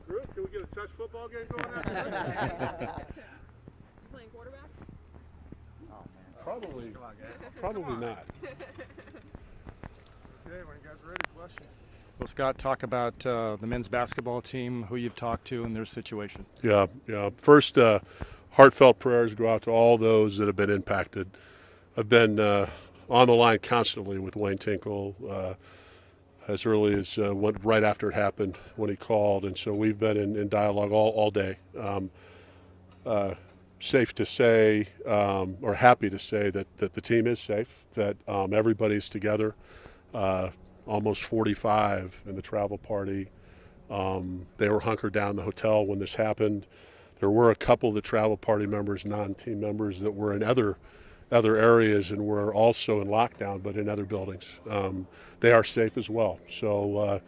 group? Can we get a touch football game going after that? You playing quarterback? Oh, man. Probably not. Okay, when you guys are ready, question. Well, Scott, talk about the men's basketball team, who you've talked to, and their situation. Yeah. First, heartfelt prayers go out to all those that have been impacted. I've been on the line constantly with Wayne Tinkle as early as right after it happened when he called, and so we've been in dialogue all day. Safe to say, or happy to say that the team is safe, that everybody's together. Almost 45 in the travel party. They were hunkered down in the hotel when this happened. There were a couple of the travel party members, non-team members, that were in other areas and were also in lockdown, but in other buildings. They are safe as well. So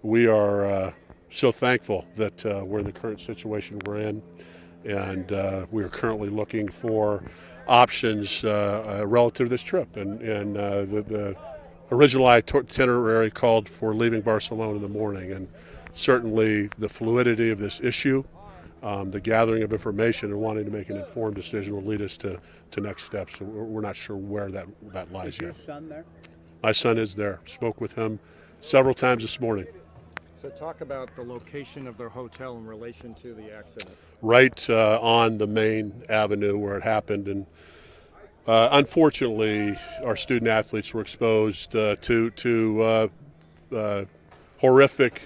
we are so thankful that we're in the current situation we're in, and we are currently looking for options relative to this trip. And the original itinerary called for leaving Barcelona in the morning, and certainly the fluidity of this issue, the gathering of information and wanting to make an informed decision will lead us to next steps. So we're not sure where that lies yet. Is your son there? My son is there. Spoke with him several times this morning. So talk about the location of their hotel in relation to the accident. Right on the main avenue where it happened, and unfortunately, our student athletes were exposed to horrific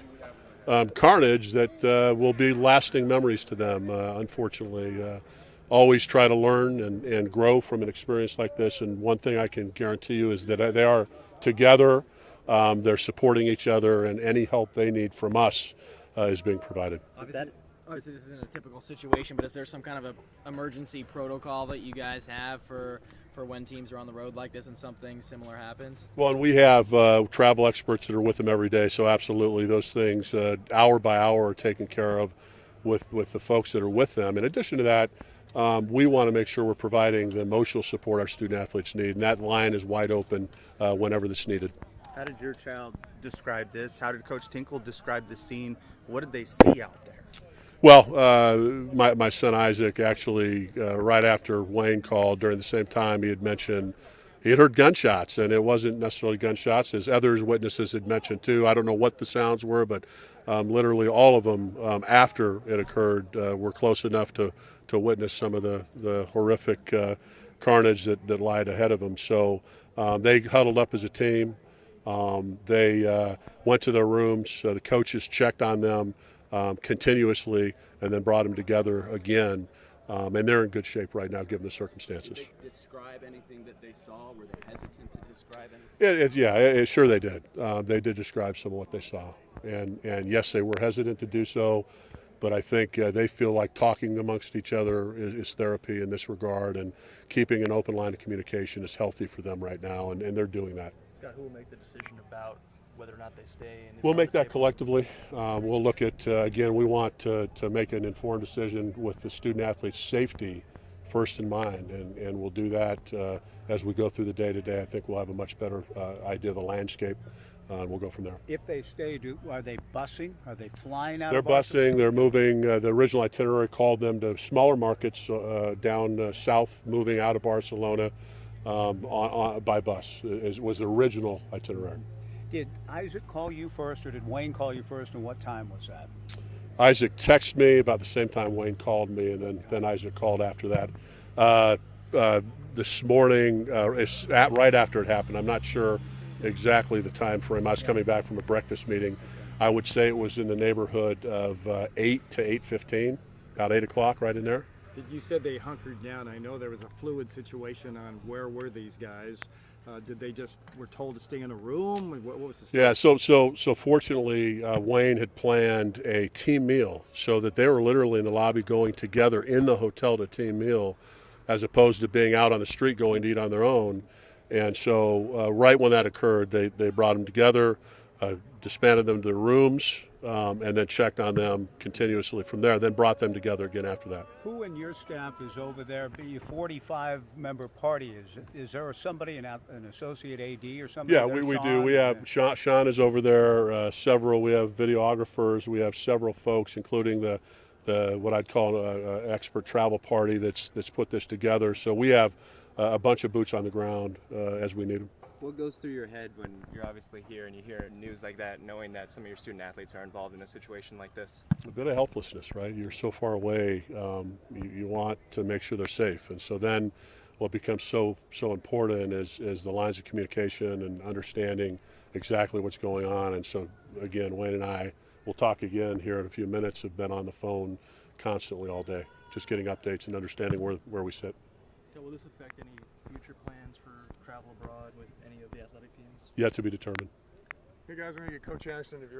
carnage that will be lasting memories to them. Unfortunately, always try to learn and grow from an experience like this. And one thing I can guarantee you is that they are together. They're supporting each other, and any help they need from us is being provided. Obviously, this isn't a typical situation, but is there some kind of a emergency protocol that you guys have for when teams are on the road like this and something similar happens? Well, and we have travel experts that are with them every day, so absolutely those things hour by hour are taken care of with the folks that are with them. In addition to that, we want to make sure we're providing the emotional support our student athletes need, and that line is wide open whenever that's needed. How did your child describe this? How did Coach Tinkle describe the scene? What did they see out there? Well, my son Isaac actually, right after Wayne called, during the same time, he had mentioned he had heard gunshots, and it wasn't necessarily gunshots, as others witnesses had mentioned too. I don't know what the sounds were, but literally all of them after it occurred were close enough to witness some of the horrific carnage that lied ahead of them. So they huddled up as a team. They went to their rooms. The coaches checked on them continuously, and then brought them together again. And they're in good shape right now, given the circumstances. Did they describe anything that they saw? Were they hesitant to describe anything? Sure they did. They did describe some of what they saw. And yes, they were hesitant to do so, but I think they feel like talking amongst each other is therapy in this regard, and keeping an open line of communication is healthy for them right now, and they're doing that. Scott, who will make the decision about whether or not they stay? We'll make that collectively. We'll look at, again, we want to make an informed decision with the student athlete's safety first in mind, and we'll do that as we go through the day-to-day. I think we'll have a much better idea of the landscape, and we'll go from there. If they stay, are they busing? Are they flying out? They're busing, they're moving. The original itinerary called them to smaller markets down south, moving out of Barcelona by bus. Was the original itinerary. Did Isaac call you first, or did Wayne call you first, and what time was that? Isaac texted me about the same time Wayne called me, and then Isaac called after that. This morning, right after it happened. I'm not sure exactly the time frame. I was coming back from a breakfast meeting. I would say it was in the neighborhood of 8 to 8:15, about 8 o'clock, right in there. You said they hunkered down. I know there was a fluid situation on where were these guys. Did they just were told to stay in a room? What was the story? Yeah, so fortunately, Wayne had planned a team meal so that they were literally in the lobby going together in the hotel to team meal, as opposed to being out on the street going to eat on their own. And so right when that occurred, they brought them together, disbanded them to their rooms, and then checked on them continuously from there, then brought them together again after that. Who in your staff is over there? Be a 45-member party. Is there somebody, an associate AD or somebody? Yeah, there, we do. Sean? We have Sean is over there. Several. We have videographers. We have several folks, including the what I'd call an expert travel party that's put this together. So we have a bunch of boots on the ground as we need them. What goes through your head when you're obviously here and you hear news like that, knowing that some of your student athletes are involved in a situation like this? A bit of helplessness, right? You're so far away. You want to make sure they're safe, and so then what becomes so important is the lines of communication and understanding exactly what's going on. And so again, Wayne and I will talk again here in a few minutes. Have been on the phone constantly all day, just getting updates and understanding where we sit. So will this affect any future plans for travel abroad with any of the athletic teams? Yet to be determined. Hey guys, I'm going to get Coach Anderson if you're okay.